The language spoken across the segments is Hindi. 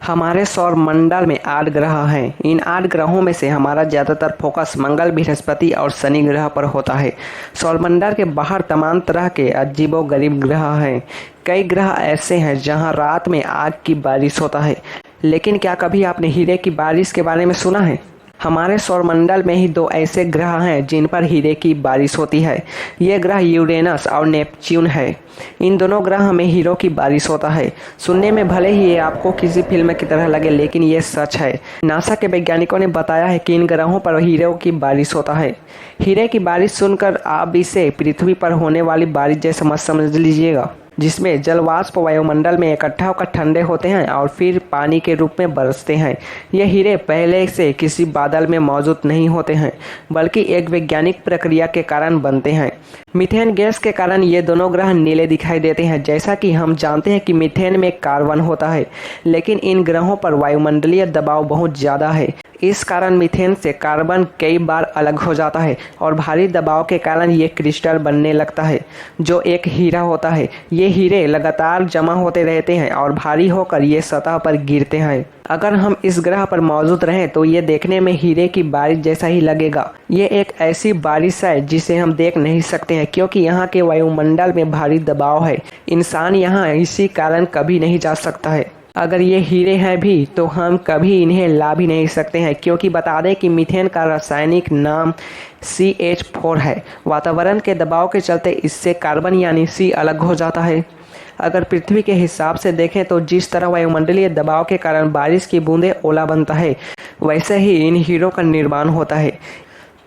हमारे सौर मंडल में 8 ग्रह हैं। इन 8 ग्रहों में से हमारा ज़्यादातर फोकस मंगल, बृहस्पति और शनि ग्रह पर होता है। सौरमंडल के बाहर तमाम तरह के अजीबोगरीब ग्रह हैं। कई ग्रह ऐसे हैं जहां रात में आग की बारिश होता है। लेकिन क्या कभी आपने हीरे की बारिश के बारे में सुना है? हमारे सौरमंडल में ही 2 ऐसे ग्रह हैं जिन पर हीरे की बारिश होती है। ये ग्रह यूरेनस और नेपच्यून है। इन दोनों ग्रह में हीरों की बारिश होता है। सुनने में भले ही ये आपको किसी फिल्म की तरह लगे, लेकिन ये सच है। नासा के वैज्ञानिकों ने बताया है कि इन ग्रहों पर हीरों की बारिश होता है। हीरे की बारिश सुनकर आप इसे पृथ्वी पर होने वाली बारिश जैसा मत समझ लीजिएगा, जिसमें जलवाष्प वायुमंडल में इकट्ठा होकर ठंडे होते हैं और फिर पानी के रूप में बरसते हैं। ये हीरे पहले से किसी बादल में मौजूद नहीं होते हैं, बल्कि एक वैज्ञानिक प्रक्रिया के कारण बनते हैं। मीथेन गैस के कारण ये दोनों ग्रह नीले दिखाई देते हैं। जैसा कि हम जानते हैं कि मीथेन में कार्बन होता है, लेकिन इन ग्रहों पर वायुमंडलीय दबाव बहुत ज़्यादा है। इस कारण मीथेन से कार्बन कई बार अलग हो जाता है और भारी दबाव के कारण ये क्रिस्टल बनने लगता है, जो एक हीरा होता है। ये हीरे लगातार जमा होते रहते हैं और भारी होकर ये सतह पर गिरते हैं। अगर हम इस ग्रह पर मौजूद रहें तो ये देखने में हीरे की बारिश जैसा ही लगेगा। ये एक ऐसी बारिश है जिसे हम देख नहीं सकते हैं, क्योंकि यहाँ के वायुमंडल में भारी दबाव है। इंसान यहाँ इसी कारण कभी नहीं जा सकता है। अगर ये हीरे हैं भी तो हम कभी इन्हें ला भी नहीं सकते हैं, क्योंकि बता दें कि मीथेन का रासायनिक नाम CH4 है। वातावरण के दबाव के चलते इससे कार्बन यानी C अलग हो जाता है। अगर पृथ्वी के हिसाब से देखें तो जिस तरह वायुमंडलीय दबाव के कारण बारिश की बूंदें ओला बनता है, वैसे ही इन हीरों का निर्माण होता है।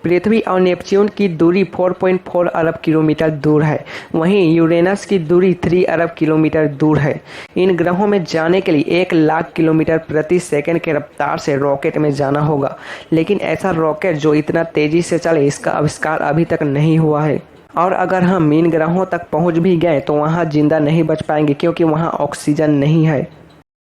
पृथ्वी और नेपच्यून की दूरी 4.4 अरब किलोमीटर दूर है, वहीं यूरेनस की दूरी 3 अरब किलोमीटर दूर है। इन ग्रहों में जाने के लिए 1 लाख किलोमीटर प्रति सेकंड के रफ्तार से रॉकेट में जाना होगा, लेकिन ऐसा रॉकेट जो इतना तेजी से चले, इसका आविष्कार अभी तक नहीं हुआ है। और अगर हम इन ग्रहों तक पहुंच भी गए तो वहां जिंदा नहीं बच पाएंगे, क्योंकि वहां ऑक्सीजन नहीं है।